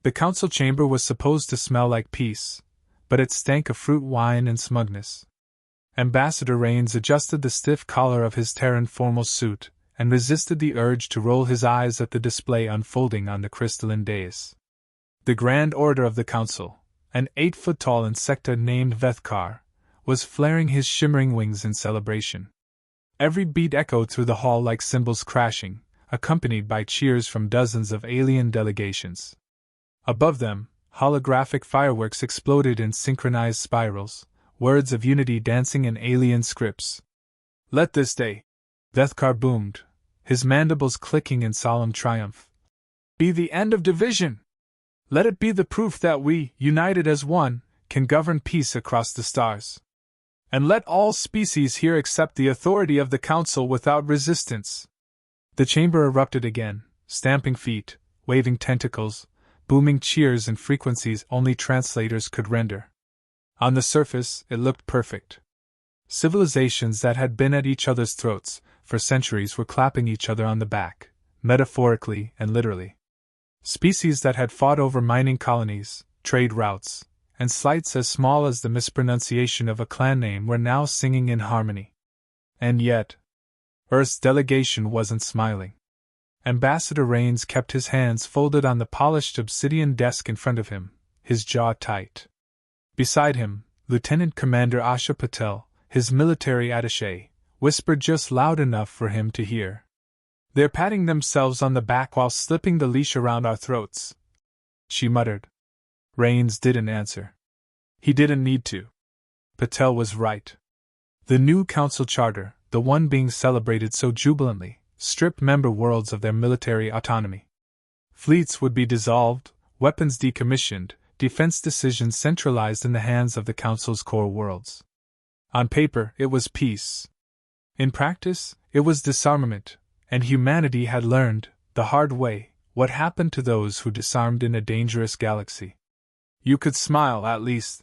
The council chamber was supposed to smell like peace, but it stank of fruit wine and smugness. Ambassador Rains adjusted the stiff collar of his Terran formal suit and resisted the urge to roll his eyes at the display unfolding on the crystalline dais. The Grand Orator of the Council, an 8-foot-tall insecta named Vethkar, was flaring his shimmering wings in celebration. Every beat echoed through the hall like cymbals crashing, accompanied by cheers from dozens of alien delegations. Above them, holographic fireworks exploded in synchronized spirals, words of unity dancing in alien scripts. "Let this day," Vethkar boomed, his mandibles clicking in solemn triumph, "be the end of division! Let it be the proof that we, united as one, can govern peace across the stars. And let all species here accept the authority of the Council without resistance." The chamber erupted again, stamping feet, waving tentacles, booming cheers in frequencies only translators could render. On the surface, it looked perfect. Civilizations that had been at each other's throats for centuries were clapping each other on the back, metaphorically and literally. Species that had fought over mining colonies, trade routes, and slights as small as the mispronunciation of a clan name were now singing in harmony. And yet, Earth's delegation wasn't smiling. Ambassador Rains kept his hands folded on the polished obsidian desk in front of him, his jaw tight. Beside him, Lieutenant Commander Asha Patel, his military attaché, whispered just loud enough for him to hear. "They're patting themselves on the back while slipping the leash around our throats," she muttered. Rains didn't answer. He didn't need to. Patel was right. The new council charter, the one being celebrated so jubilantly, stripped member worlds of their military autonomy. Fleets would be dissolved, weapons decommissioned, defense decisions centralized in the hands of the Council's core worlds. On paper, it was peace. In practice, it was disarmament, and humanity had learned, the hard way, what happened to those who disarmed in a dangerous galaxy. "You could smile, at least,"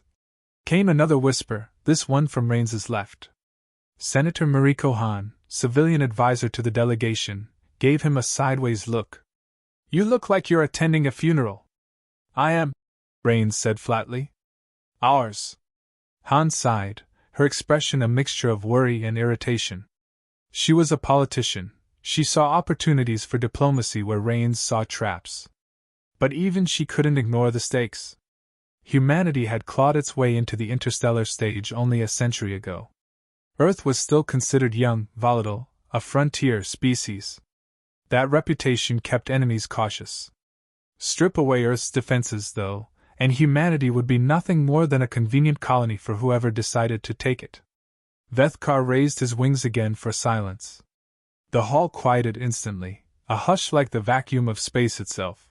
came another whisper, this one from Rains's left. Senator Mariko Han, civilian advisor to the delegation, gave him a sideways look. "You look like you're attending a funeral." "I am," Rains said flatly. "Ours." Han sighed, her expression a mixture of worry and irritation. She was a politician. She saw opportunities for diplomacy where Rains saw traps. But even she couldn't ignore the stakes. Humanity had clawed its way into the interstellar stage only a century ago. Earth was still considered young, volatile, a frontier species. That reputation kept enemies cautious. Strip away Earth's defenses, though, and humanity would be nothing more than a convenient colony for whoever decided to take it. Vethkar raised his wings again for silence. The hall quieted instantly, a hush like the vacuum of space itself.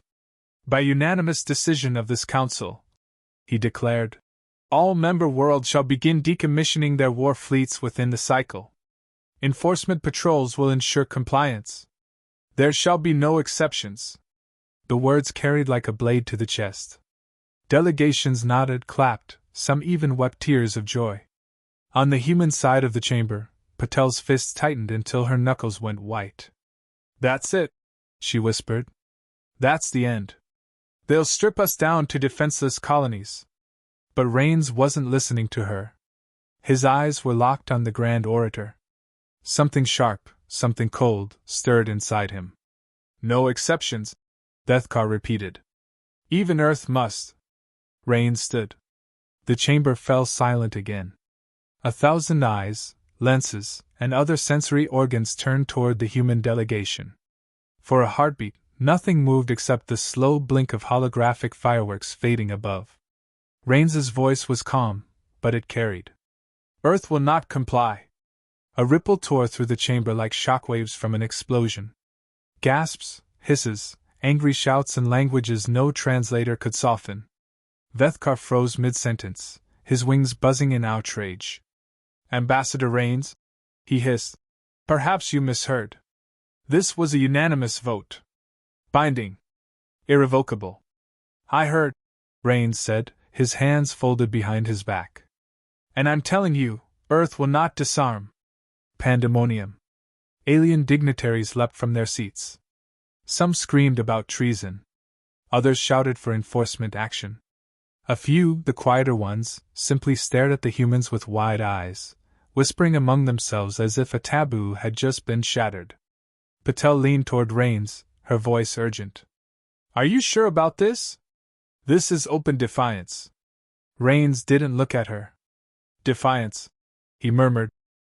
"By unanimous decision of this council," he declared, "all member worlds shall begin decommissioning their war fleets within the cycle. Enforcement patrols will ensure compliance. There shall be no exceptions." The words carried like a blade to the chest. Delegations nodded, clapped, some even wept tears of joy. On the human side of the chamber, Patel's fists tightened until her knuckles went white. "That's it," she whispered. "That's the end. They'll strip us down to defenseless colonies." But Rains wasn't listening to her. His eyes were locked on the Grand Orator. Something sharp, something cold, stirred inside him. "No exceptions," Vethkar repeated. "Even Earth must." Rains stood. The chamber fell silent again. 1,000 eyes, lenses, and other sensory organs turned toward the human delegation. For a heartbeat, nothing moved except the slow blink of holographic fireworks fading above. Rains's voice was calm, but it carried. "Earth will not comply." A ripple tore through the chamber like shockwaves from an explosion. Gasps, hisses, angry shouts in languages no translator could soften. Vethkar froze mid-sentence, his wings buzzing in outrage. "Ambassador Rains," he hissed, "perhaps you misheard. This was a unanimous vote. Binding. Irrevocable." "I heard," Rains said, his hands folded behind his back. "And I'm telling you, Earth will not disarm." Pandemonium. Alien dignitaries leapt from their seats. Some screamed about treason. Others shouted for enforcement action. A few, the quieter ones, simply stared at the humans with wide eyes, whispering among themselves as if a taboo had just been shattered. Patel leaned toward Rains, her voice urgent. Are you sure about this? This is open defiance. Rains didn't look at her. Defiance, he murmured,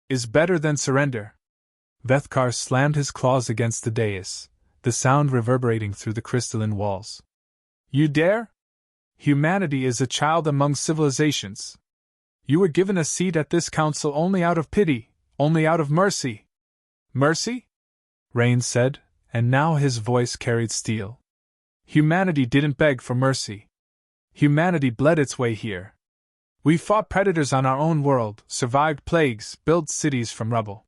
is better than surrender. Vethkar slammed his claws against the dais, the sound reverberating through the crystalline walls. You dare? Humanity is a child among civilizations. You were given a seat at this council only out of pity, only out of mercy. Mercy? Rains said, and now his voice carried steel. Humanity didn't beg for mercy. Humanity bled its way here. We fought predators on our own world, survived plagues, built cities from rubble.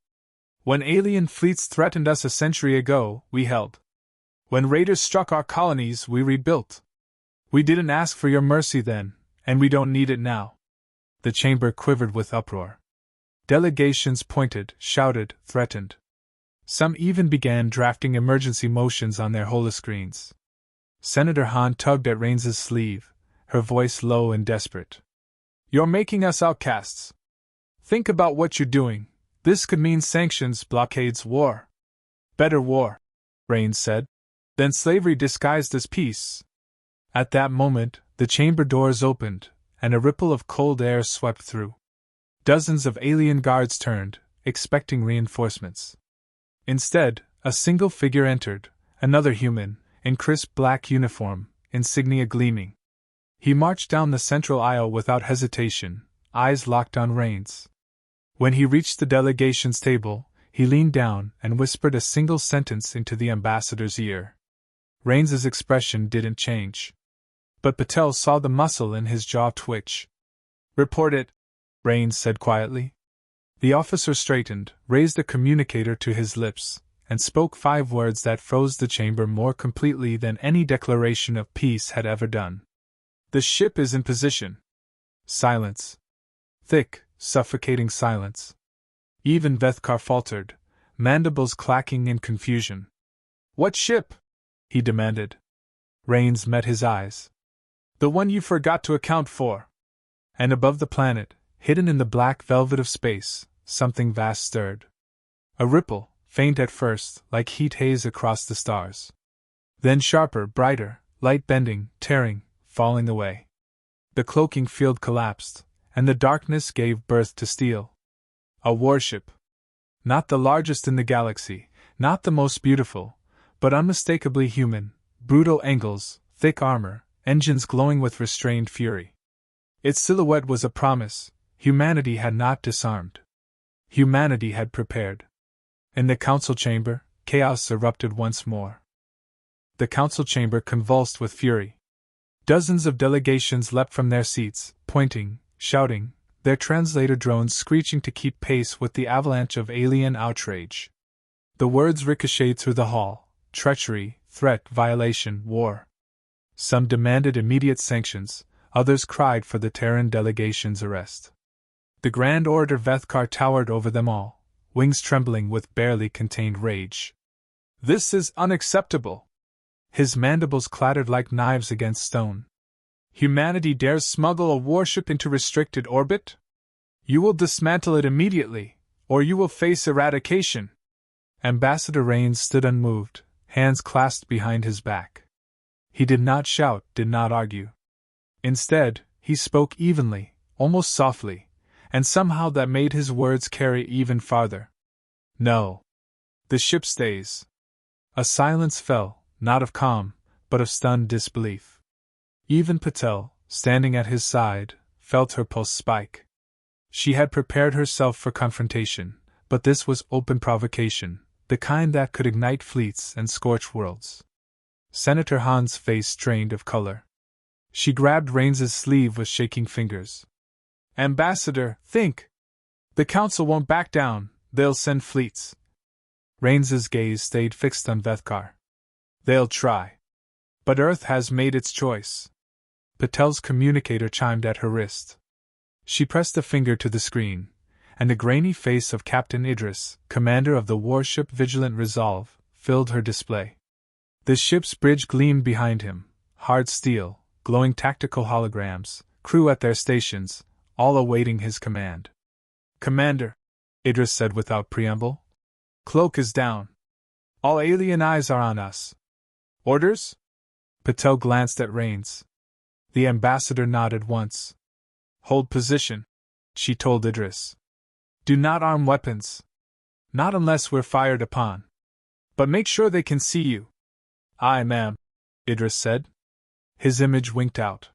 When alien fleets threatened us a century ago, we held. When raiders struck our colonies, we rebuilt. We didn't ask for your mercy then, and we don't need it now. The chamber quivered with uproar. Delegations pointed, shouted, threatened. Some even began drafting emergency motions on their holoscreens. Senator Hahn tugged at Rains's sleeve, her voice low and desperate. You're making us outcasts. Think about what you're doing. This could mean sanctions, blockades, war. Better war, Rains said, than slavery disguised as peace. At that moment, the chamber doors opened, and a ripple of cold air swept through. Dozens of alien guards turned, expecting reinforcements. Instead, a single figure entered, another human, in crisp black uniform, insignia gleaming. He marched down the central aisle without hesitation, eyes locked on Rains. When he reached the delegation's table, he leaned down and whispered a single sentence into the ambassador's ear. Rains's expression didn't change. But Patel saw the muscle in his jaw twitch. Report it, Rains said quietly. The officer straightened, raised a communicator to his lips, and spoke 5 words that froze the chamber more completely than any declaration of peace had ever done. The ship is in position. Silence. Thick, suffocating silence. Even Vethkar faltered, mandibles clacking in confusion. What ship? He demanded. Rains met his eyes. The one you forgot to account for. And above the planet, hidden in the black velvet of space, something vast stirred. A ripple, faint at first, like heat haze across the stars. Then sharper, brighter, light bending, tearing, falling away. The cloaking field collapsed, and the darkness gave birth to steel. A warship. Not the largest in the galaxy, not the most beautiful, but unmistakably human, brutal angles, thick armor, engines glowing with restrained fury. Its silhouette was a promise. Humanity had not disarmed. Humanity had prepared. In the council chamber, chaos erupted once more. The council chamber convulsed with fury. Dozens of delegations leapt from their seats, pointing, shouting, their translator drones screeching to keep pace with the avalanche of alien outrage. The words ricocheted through the hall: treachery, threat, violation, war. Some demanded immediate sanctions, others cried for the Terran delegation's arrest. The Grand Orator Vethkar towered over them all, wings trembling with barely contained rage. This is unacceptable! His mandibles clattered like knives against stone. Humanity dares smuggle a warship into restricted orbit? You will dismantle it immediately, or you will face eradication. Ambassador Rains stood unmoved, hands clasped behind his back. He did not shout, did not argue. Instead, he spoke evenly, almost softly, and somehow that made his words carry even farther. No. The ship stays. A silence fell, not of calm, but of stunned disbelief. Even Patel, standing at his side, felt her pulse spike. She had prepared herself for confrontation, but this was open provocation, the kind that could ignite fleets and scorch worlds. Senator Hahn's face strained of color. She grabbed Rains's sleeve with shaking fingers. Ambassador, think! The council won't back down, they'll send fleets. Rains's gaze stayed fixed on Vethkar. They'll try. But Earth has made its choice. Patel's communicator chimed at her wrist. She pressed a finger to the screen, and the grainy face of Captain Idris, commander of the warship Vigilant Resolve, filled her display. The ship's bridge gleamed behind him, hard steel, glowing tactical holograms, crew at their stations, all awaiting his command. "Commander," Idris said without preamble. "Cloak is down. All alien eyes are on us. Orders?" Patel glanced at Rains. The ambassador nodded once. "Hold position," she told Idris. "Do not arm weapons. Not unless we're fired upon. But make sure they can see you." "Aye, ma'am," Idris said. His image winked out.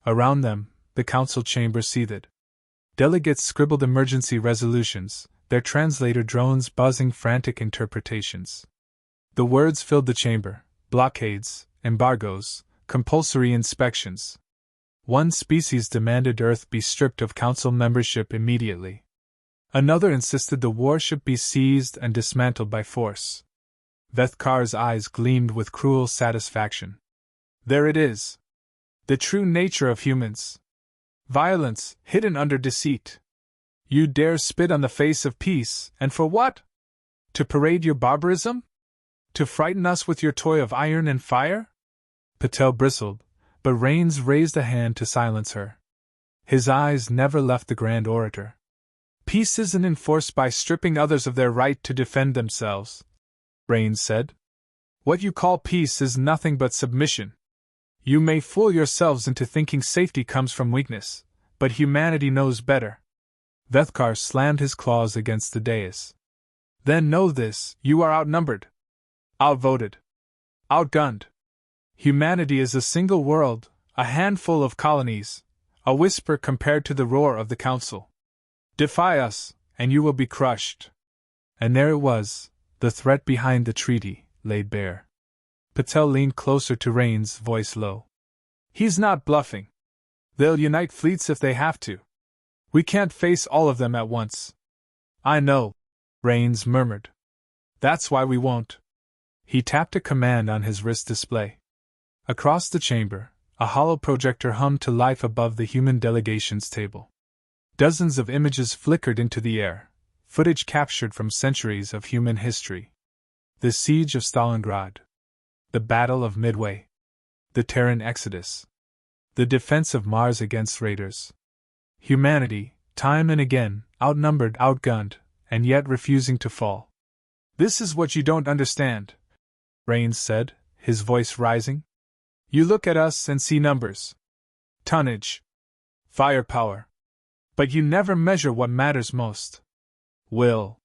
Around them, the council chamber seethed. Delegates scribbled emergency resolutions, their translator drones buzzing frantic interpretations. The words filled the chamber: blockades, embargoes, compulsory inspections. One species demanded Earth be stripped of council membership immediately. Another insisted the warship be seized and dismantled by force. Vethkar's eyes gleamed with cruel satisfaction. There it is. The true nature of humans. Violence, hidden under deceit. You dare spit on the face of peace, and for what? To parade your barbarism? To frighten us with your toy of iron and fire? Patel bristled, but Rains raised a hand to silence her. His eyes never left the grand orator. Peace isn't enforced by stripping others of their right to defend themselves, Rains said. What you call peace is nothing but submission. You may fool yourselves into thinking safety comes from weakness, but humanity knows better. Vethkar slammed his claws against the dais. Then know this, you are outnumbered. Outvoted. Outgunned. Humanity is a single world, a handful of colonies, a whisper compared to the roar of the council. Defy us, and you will be crushed. And there it was, the threat behind the treaty, laid bare. Patel leaned closer to Rains, voice low. He's not bluffing. They'll unite fleets if they have to. We can't face all of them at once. I know, Rains murmured. That's why we won't. He tapped a command on his wrist display. Across the chamber, a hollow projector hummed to life above the human delegation's table. Dozens of images flickered into the air, footage captured from centuries of human history. The siege of Stalingrad. The Battle of Midway. The Terran Exodus. The defense of Mars against raiders. Humanity, time and again, outnumbered, outgunned, and yet refusing to fall. This is what you don't understand, Rains said, his voice rising. You look at us and see numbers. Tonnage. Firepower. But you never measure what matters most. Will.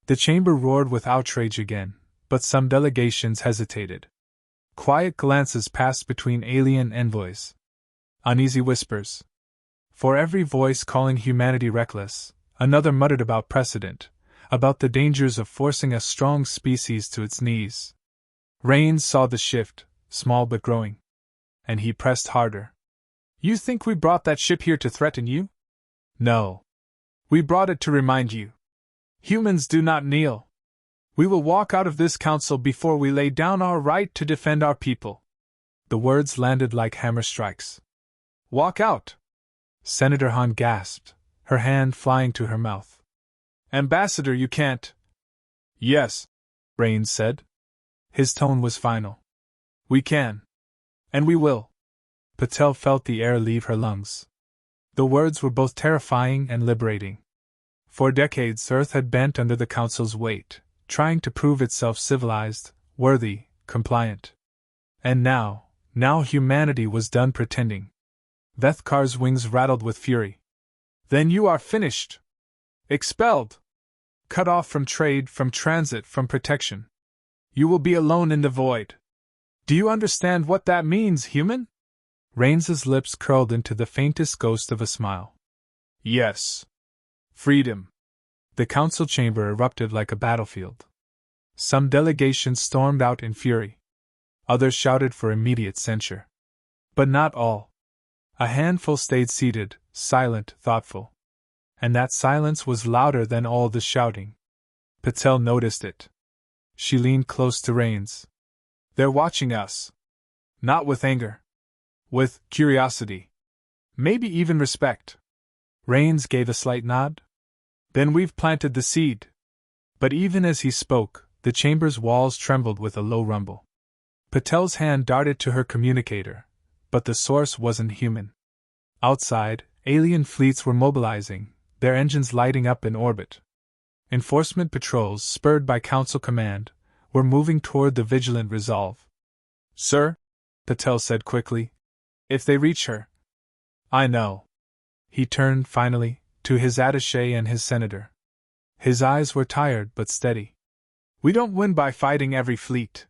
The chamber roared with outrage again, but some delegations hesitated. Quiet glances passed between alien envoys. Uneasy whispers. For every voice calling humanity reckless, another muttered about precedent, about the dangers of forcing a strong species to its knees. Rains saw the shift, small but growing. And he pressed harder. You think we brought that ship here to threaten you? No. We brought it to remind you. Humans do not kneel. We will walk out of this council before we lay down our right to defend our people. The words landed like hammer strikes. Walk out! Senator Hahn gasped, her hand flying to her mouth. Ambassador, you can't. Yes, Rains said. His tone was final. We can. And we will. Patel felt the air leave her lungs. The words were both terrifying and liberating. For decades, Earth had bent under the Council's weight, trying to prove itself civilized, worthy, compliant. And now humanity was done pretending. Vethkar's wings rattled with fury. Then you are finished. Expelled. Cut off from trade, from transit, from protection. You will be alone in the void. Do you understand what that means, human? Rains's lips curled into the faintest ghost of a smile. Yes. Freedom. The council chamber erupted like a battlefield. Some delegations stormed out in fury. Others shouted for immediate censure. But not all. A handful stayed seated, silent, thoughtful. And that silence was louder than all the shouting. Patel noticed it. She leaned close to Rains. They're watching us. Not with anger. With curiosity. Maybe even respect. Rains gave a slight nod. Then we've planted the seed. But even as he spoke, the chamber's walls trembled with a low rumble. Patel's hand darted to her communicator, but the source wasn't human. Outside, alien fleets were mobilizing, their engines lighting up in orbit. Enforcement patrols, spurred by Council command, were moving toward the Vigilant Resolve. "Sir," Patel said quickly, "if they reach her." "I know." He turned, finally, to his attaché and his senator. His eyes were tired but steady. "We don't win by fighting every fleet.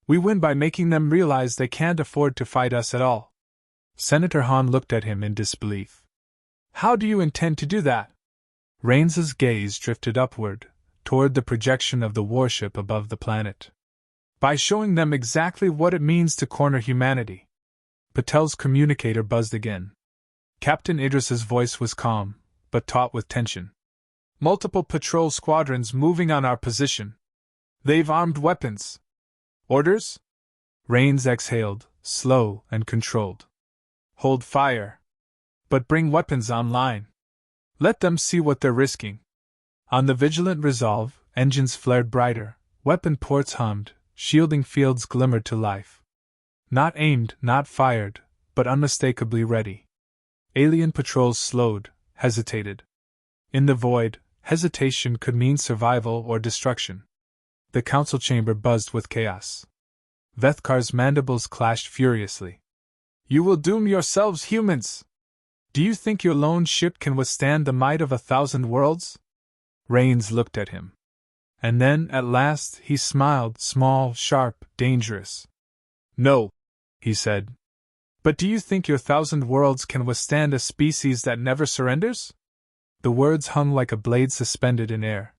We win by making them realize they can't afford to fight us at all." Senator Hahn looked at him in disbelief. "How do you intend to do that?" Raines's gaze drifted upward, toward the projection of the warship above the planet. "By showing them exactly what it means to corner humanity." Patel's communicator buzzed again. Captain Idris's voice was calm, but taut with tension. "Multiple patrol squadrons moving on our position. They've armed weapons." "Orders?" Raines exhaled, slow and controlled. "Hold fire. But bring weapons online. Let them see what they're risking." On the Vigilant Resolve, engines flared brighter, weapon ports hummed, shielding fields glimmered to life. Not aimed, not fired, but unmistakably ready. Alien patrols slowed, hesitated. In the void, hesitation could mean survival or destruction. The council chamber buzzed with chaos. Vethkar's mandibles clashed furiously. "You will doom yourselves, humans! Do you think your lone ship can withstand the might of 1,000 worlds?" Raines looked at him. And then, at last, he smiled, small, sharp, dangerous. "No," he said. "But do you think your 1,000 worlds can withstand a species that never surrenders?" The words hung like a blade suspended in air.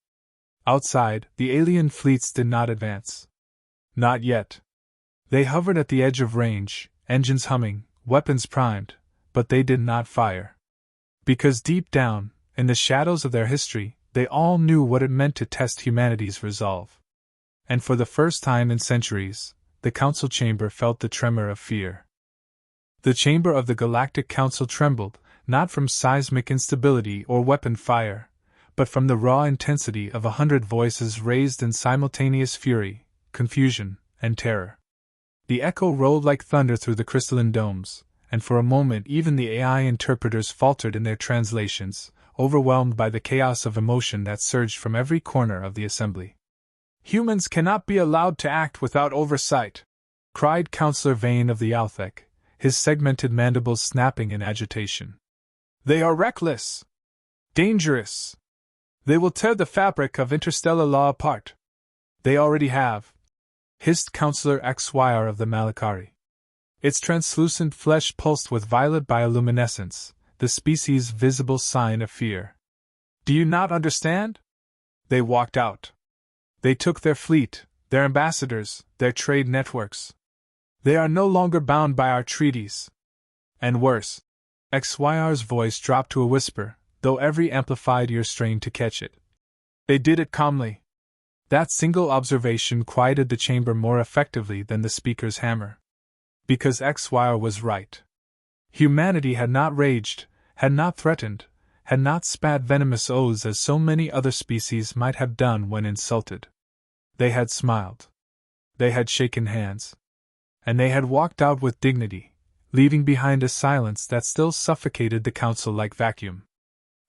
Outside, the alien fleets did not advance. Not yet. They hovered at the edge of range, engines humming, weapons primed, but they did not fire. Because deep down, in the shadows of their history, they all knew what it meant to test humanity's resolve. And for the first time in centuries, the council chamber felt the tremor of fear. The chamber of the Galactic Council trembled, not from seismic instability or weapon fire, but from the raw intensity of 100 voices raised in simultaneous fury, confusion, and terror. The echo rolled like thunder through the crystalline domes, and for a moment even the AI interpreters faltered in their translations, overwhelmed by the chaos of emotion that surged from every corner of the assembly. "Humans cannot be allowed to act without oversight," cried Councillor Vane of the Althek, his segmented mandibles snapping in agitation. "They are reckless. Dangerous. They will tear the fabric of interstellar law apart. They already have," hissed Councillor XYR of the Malakari. Its translucent flesh pulsed with violet bioluminescence, the species' visible sign of fear. "Do you not understand? They walked out. They took their fleet, their ambassadors, their trade networks. They are no longer bound by our treaties. And worse." XYR's voice dropped to a whisper, though every amplified ear strained to catch it. "They did it calmly." That single observation quieted the chamber more effectively than the speaker's hammer. Because XYR was right. Humanity had not raged, had not threatened, had not spat venomous oaths as so many other species might have done when insulted. They had smiled. They had shaken hands. And they had walked out with dignity, leaving behind a silence that still suffocated the council like vacuum.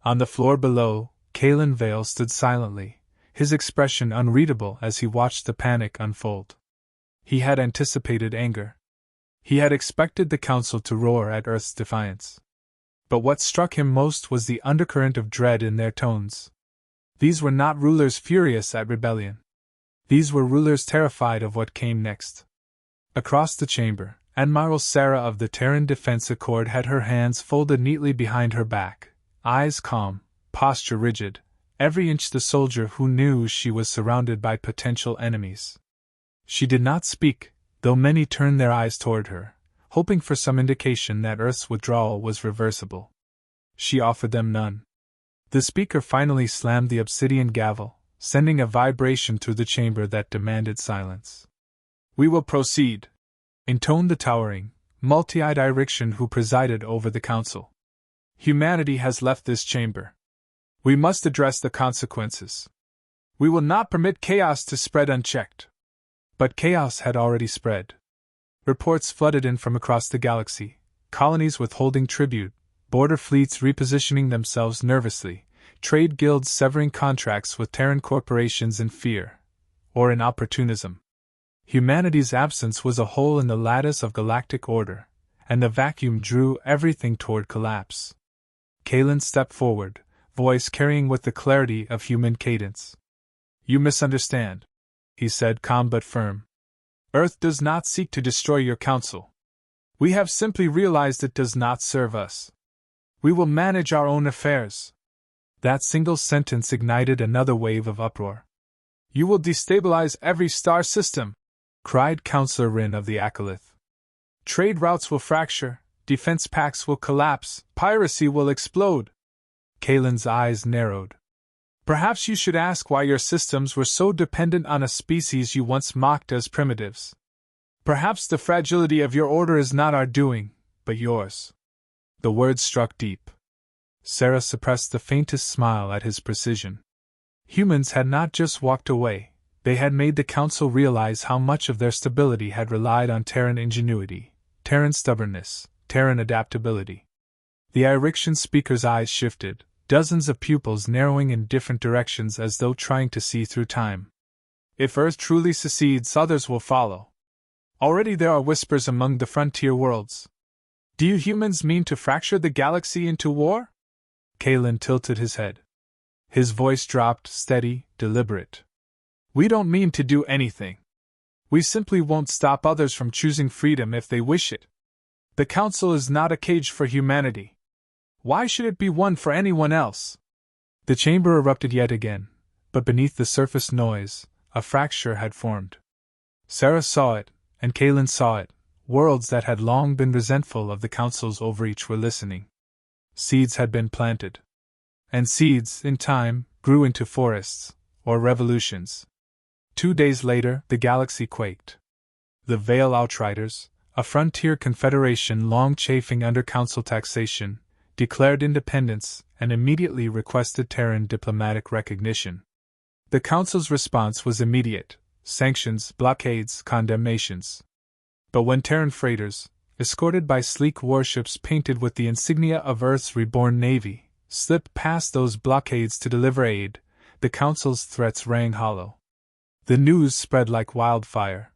On the floor below, Kalen Vale stood silently, his expression unreadable as he watched the panic unfold. He had anticipated anger. He had expected the council to roar at Earth's defiance. But what struck him most was the undercurrent of dread in their tones. These were not rulers furious at rebellion. These were rulers terrified of what came next. Across the chamber, Admiral Sarah of the Terran Defense Accord had her hands folded neatly behind her back, eyes calm, posture rigid, every inch the soldier who knew she was surrounded by potential enemies. She did not speak, though many turned their eyes toward her, hoping for some indication that Earth's withdrawal was reversible. She offered them none. The speaker finally slammed the obsidian gavel, sending a vibration through the chamber that demanded silence. "We will proceed," intoned the towering, multi-eyed Irixian who presided over the council. "Humanity has left this chamber. We must address the consequences. We will not permit chaos to spread unchecked." But chaos had already spread. Reports flooded in from across the galaxy, colonies withholding tribute, border fleets repositioning themselves nervously, trade guilds severing contracts with Terran corporations in fear, or in opportunism. Humanity's absence was a hole in the lattice of galactic order, and the vacuum drew everything toward collapse. Kalen stepped forward, voice carrying with the clarity of human cadence. "You misunderstand," he said, calm but firm. "Earth does not seek to destroy your council. We have simply realized it does not serve us. We will manage our own affairs." That single sentence ignited another wave of uproar. "You will destabilize every star system," cried Councillor Rin of the Akalith. "Trade routes will fracture, defense pacts will collapse, piracy will explode." Kalen's eyes narrowed. "Perhaps you should ask why your systems were so dependent on a species you once mocked as primitives. Perhaps the fragility of your order is not our doing, but yours." The words struck deep. Sarah suppressed the faintest smile at his precision. Humans had not just walked away, they had made the Council realize how much of their stability had relied on Terran ingenuity, Terran stubbornness, Terran adaptability. The Irixian speaker's eyes shifted, dozens of pupils narrowing in different directions as though trying to see through time. "If Earth truly secedes, others will follow. Already there are whispers among the frontier worlds. Do you humans mean to fracture the galaxy into war?" Kalen tilted his head. His voice dropped, steady, deliberate. "We don't mean to do anything. We simply won't stop others from choosing freedom if they wish it. The Council is not a cage for humanity. Why should it be one for anyone else?" The chamber erupted yet again, but beneath the surface noise, a fracture had formed. Sarah saw it, and Kalen saw it. Worlds that had long been resentful of the Council's overreach were listening. Seeds had been planted. And seeds, in time, grew into forests, or revolutions. 2 days later, the galaxy quaked. The Veil Outriders, a frontier confederation long chafing under Council taxation, declared independence and immediately requested Terran diplomatic recognition. The Council's response was immediate: sanctions, blockades, condemnations. But when Terran freighters, escorted by sleek warships painted with the insignia of Earth's reborn navy, slipped past those blockades to deliver aid, the Council's threats rang hollow. The news spread like wildfire.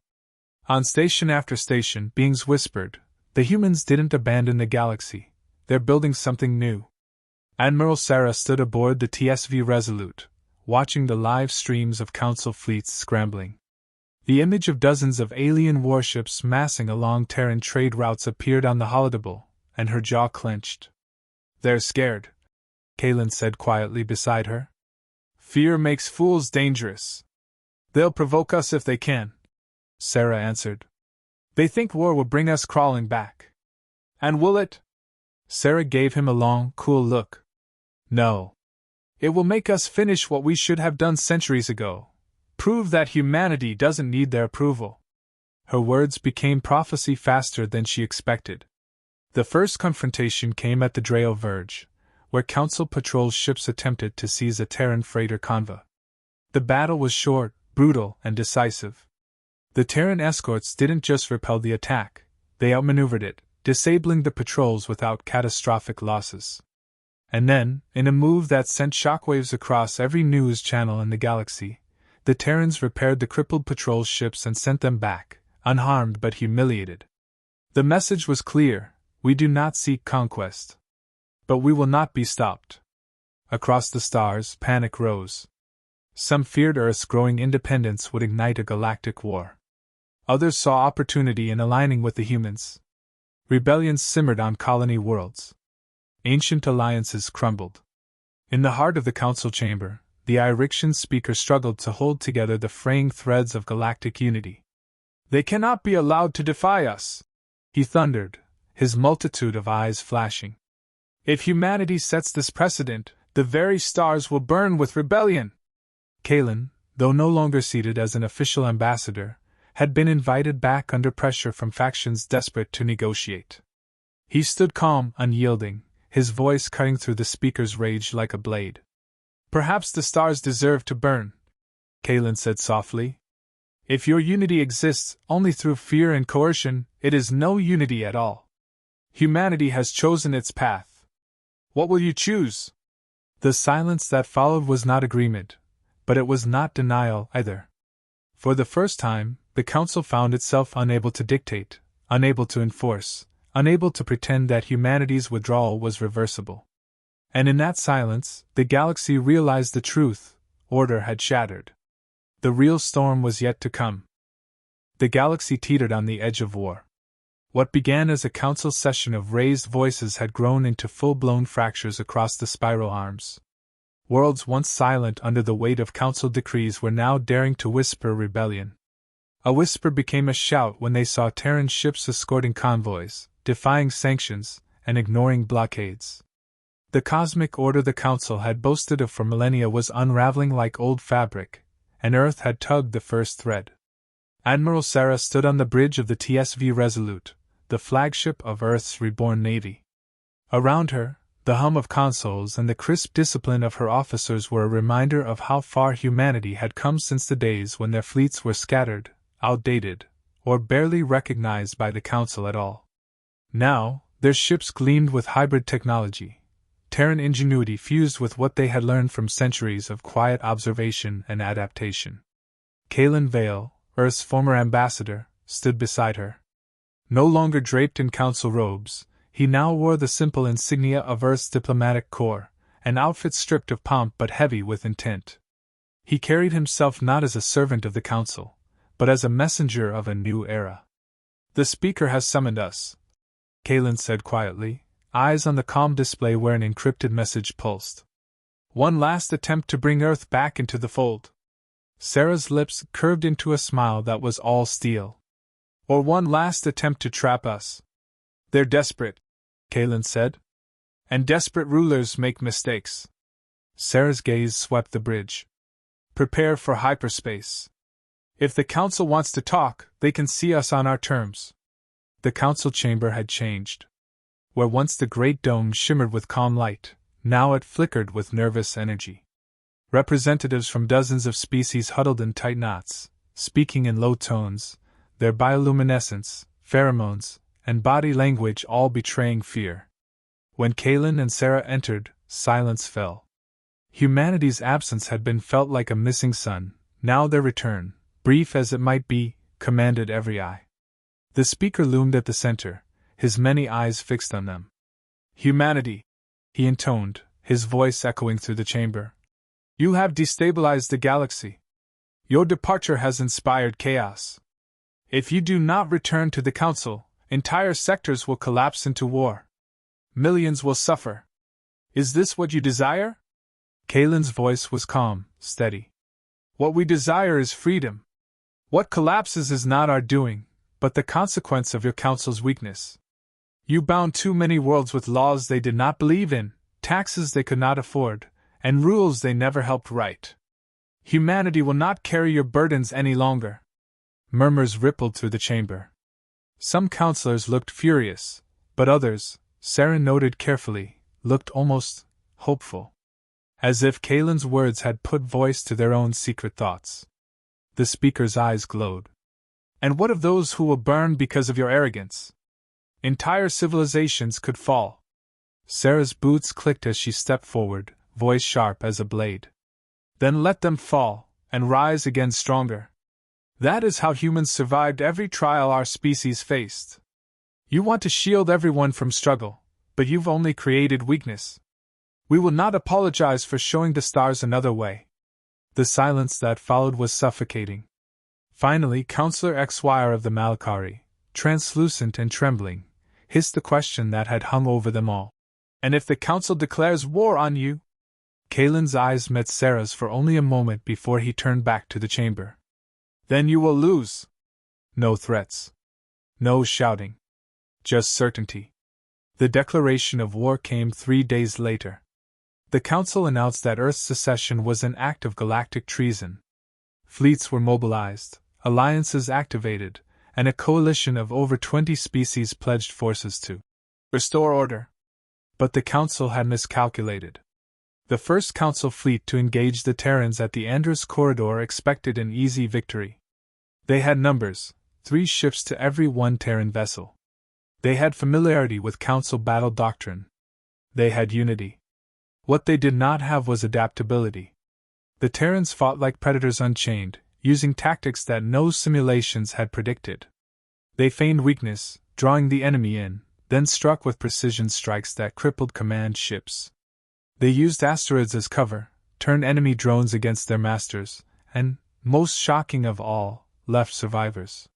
On station after station, beings whispered, "The humans didn't abandon the galaxy. They're building something new." Admiral Sarah stood aboard the TSV Resolute, watching the live streams of Council fleets scrambling. The image of dozens of alien warships massing along Terran trade routes appeared on the holodeble, and her jaw clenched. "They're scared," Kalen said quietly beside her. "Fear makes fools dangerous. They'll provoke us if they can," Sarah answered. "They think war will bring us crawling back. And will it?" Sarah gave him a long, cool look. "No. It will make us finish what we should have done centuries ago. Prove that humanity doesn't need their approval." Her words became prophecy faster than she expected. The first confrontation came at the Drao Verge, where Council patrol ships attempted to seize a Terran freighter convoy. The battle was short, brutal, and decisive. The Terran escorts didn't just repel the attack, they outmaneuvered it, disabling the patrols without catastrophic losses. And then, in a move that sent shockwaves across every news channel in the galaxy, the Terrans repaired the crippled patrol ships and sent them back, unharmed but humiliated. The message was clear: we do not seek conquest. But we will not be stopped. Across the stars, panic rose. Some feared Earth's growing independence would ignite a galactic war. Others saw opportunity in aligning with the humans. Rebellions simmered on colony worlds. Ancient alliances crumbled. In the heart of the Council chamber, the Irixian speaker struggled to hold together the fraying threads of galactic unity. "They cannot be allowed to defy us," he thundered, his multitude of eyes flashing. "If humanity sets this precedent, the very stars will burn with rebellion." Kalen, though no longer seated as an official ambassador, had been invited back under pressure from factions desperate to negotiate. He stood calm, unyielding, his voice cutting through the speaker's rage like a blade. "Perhaps the stars deserve to burn," Kalen said softly. If your unity exists only through fear and coercion, it is no unity at all. Humanity has chosen its path. What will you choose? The silence that followed was not agreement, but it was not denial either. For the first time, the Council found itself unable to dictate, unable to enforce, unable to pretend that humanity's withdrawal was reversible. And in that silence, the galaxy realized the truth: order had shattered. The real storm was yet to come. The galaxy teetered on the edge of war. What began as a council session of raised voices had grown into full-blown fractures across the spiral arms. Worlds once silent under the weight of council decrees were now daring to whisper rebellion. A whisper became a shout when they saw Terran ships escorting convoys, defying sanctions, and ignoring blockades. The cosmic order the Council had boasted of for millennia was unraveling like old fabric, and Earth had tugged the first thread. Admiral Sarah stood on the bridge of the TSV Resolute, the flagship of Earth's reborn navy. Around her, the hum of consoles and the crisp discipline of her officers were a reminder of how far humanity had come since the days when their fleets were scattered, outdated, or barely recognized by the Council at all. Now, their ships gleamed with hybrid technology, Terran ingenuity fused with what they had learned from centuries of quiet observation and adaptation. Kalen Vale, Earth's former ambassador, stood beside her. No longer draped in council robes, he now wore the simple insignia of Earth's diplomatic corps, an outfit stripped of pomp but heavy with intent. He carried himself not as a servant of the council, but as a messenger of a new era. "The Speaker has summoned us," Kalen said quietly, eyes on the calm display where an encrypted message pulsed. "One last attempt to bring Earth back into the fold." Sarah's lips curved into a smile that was all steel. "Or one last attempt to trap us." "They're desperate," Kalen said. "And desperate rulers make mistakes." Sarah's gaze swept the bridge. "Prepare for hyperspace. If the Council wants to talk, they can see us on our terms." The Council chamber had changed. Where once the great dome shimmered with calm light, now it flickered with nervous energy. Representatives from dozens of species huddled in tight knots, speaking in low tones, their bioluminescence, pheromones, and body language all betraying fear. When Kalen and Sarah entered, silence fell. Humanity's absence had been felt like a missing sun. Now their return, brief as it might be, commanded every eye. The speaker loomed at the center, his many eyes fixed on them. "Humanity," he intoned, his voice echoing through the chamber. "You have destabilized the galaxy. Your departure has inspired chaos. If you do not return to the Council, entire sectors will collapse into war. Millions will suffer. Is this what you desire?" Kalen's voice was calm, steady. "What we desire is freedom. What collapses is not our doing, but the consequence of your Council's weakness. You bound too many worlds with laws they did not believe in, taxes they could not afford, and rules they never helped write. Humanity will not carry your burdens any longer." Murmurs rippled through the chamber. Some counselors looked furious, but others, Sarah noted carefully, looked almost hopeful. As if Kalen's words had put voice to their own secret thoughts. The speaker's eyes glowed. "And what of those who will burn because of your arrogance? Entire civilizations could fall." Sarah's boots clicked as she stepped forward, voice sharp as a blade. "Then let them fall, and rise again stronger. That is how humans survived every trial our species faced. You want to shield everyone from struggle, but you've only created weakness. We will not apologize for showing the stars another way." The silence that followed was suffocating. Finally, Counselor XYR of the Malakari, translucent and trembling, hissed the question that had hung over them all. "And if the Council declares war on you?" Kalen's eyes met Sarah's for only a moment before he turned back to the chamber. "Then you will lose." No threats. No shouting. Just certainty. The declaration of war came 3 days later. The Council announced that Earth's secession was an act of galactic treason. Fleets were mobilized, alliances activated, and a coalition of over 20 species pledged forces to restore order. But the Council had miscalculated. The first Council fleet to engage the Terrans at the Andrus corridor expected an easy victory. They had numbers, 3 ships to every 1 Terran vessel. They had familiarity with Council battle doctrine. They had unity. What they did not have was adaptability. The Terrans fought like predators unchained, using tactics that no simulations had predicted. They feigned weakness, drawing the enemy in, then struck with precision strikes that crippled command ships. They used asteroids as cover, turned enemy drones against their masters, and, most shocking of all, left survivors.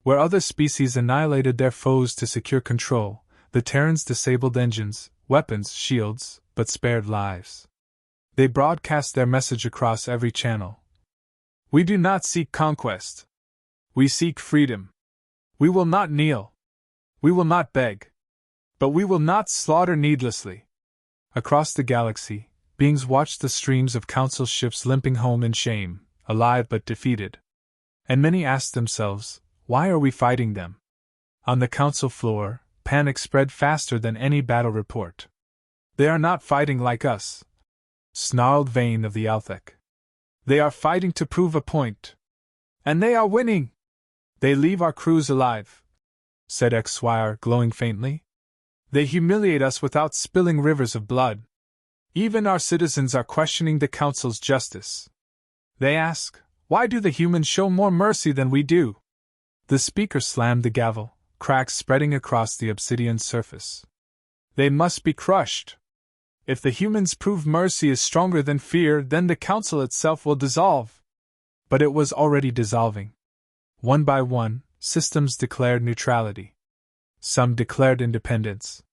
Where other species annihilated their foes to secure control, the Terrans disabled engines, weapons, shields, but spared lives. They broadcast their message across every channel. We do not seek conquest. We seek freedom. We will not kneel. We will not beg. But we will not slaughter needlessly. Across the galaxy, beings watched the streams of Council ships limping home in shame, alive but defeated. And many asked themselves, why are we fighting them? On the Council floor, panic spread faster than any battle report. They are not fighting like us, snarled Vane of the Althec. They are fighting to prove a point. And they are winning! They leave our crews alive, said Xyr, glowing faintly. They humiliate us without spilling rivers of blood. Even our citizens are questioning the Council's justice. They ask, why do the humans show more mercy than we do? The speaker slammed the gavel, cracks spreading across the obsidian surface. They must be crushed. If the humans prove mercy is stronger than fear, then the Council itself will dissolve. But it was already dissolving. One by one, systems declared neutrality. Some declared independence.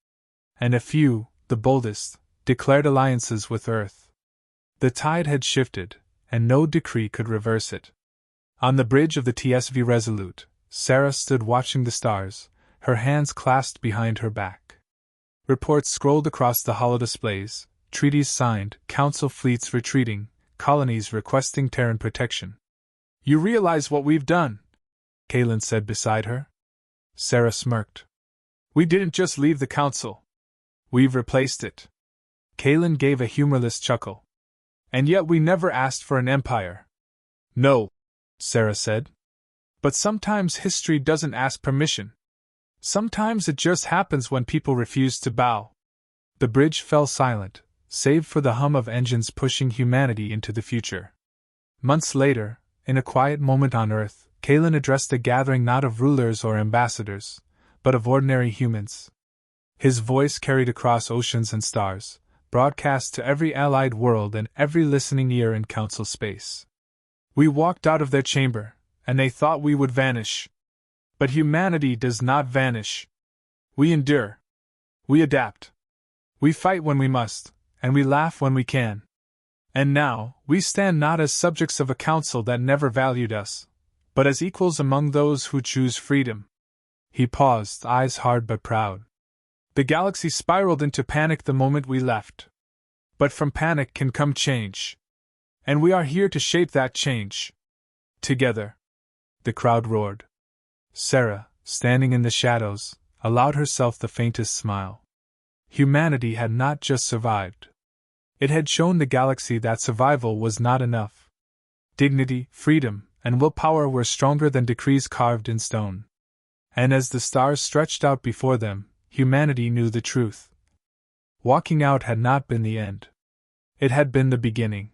And a few, the boldest, declared alliances with Earth. The tide had shifted, and no decree could reverse it. On the bridge of the TSV Resolute, Sarah stood watching the stars, her hands clasped behind her back. Reports scrolled across the holodisplays, treaties signed, Council fleets retreating, colonies requesting Terran protection. You realize what we've done? Kaelin said beside her. Sarah smirked. We didn't just leave the Council. We've replaced it. Kaelin gave a humorless chuckle. And yet we never asked for an empire. No, Sarah said. But sometimes history doesn't ask permission. Sometimes it just happens when people refuse to bow. The bridge fell silent, save for the hum of engines pushing humanity into the future. Months later, in a quiet moment on Earth, Kaelin addressed a gathering not of rulers or ambassadors, but of ordinary humans. His voice carried across oceans and stars, broadcast to every allied world and every listening ear in Council space. We walked out of their chamber, and they thought we would vanish. But humanity does not vanish. We endure. We adapt. We fight when we must, and we laugh when we can. And now, we stand not as subjects of a Council that never valued us, but as equals among those who choose freedom. He paused, eyes hard but proud. The galaxy spiraled into panic the moment we left. But from panic can come change. And we are here to shape that change. Together. The crowd roared. Sarah, standing in the shadows, allowed herself the faintest smile. Humanity had not just survived. It had shown the galaxy that survival was not enough. Dignity, freedom, and willpower were stronger than decrees carved in stone. And as the stars stretched out before them, humanity knew the truth. Walking out had not been the end. It had been the beginning.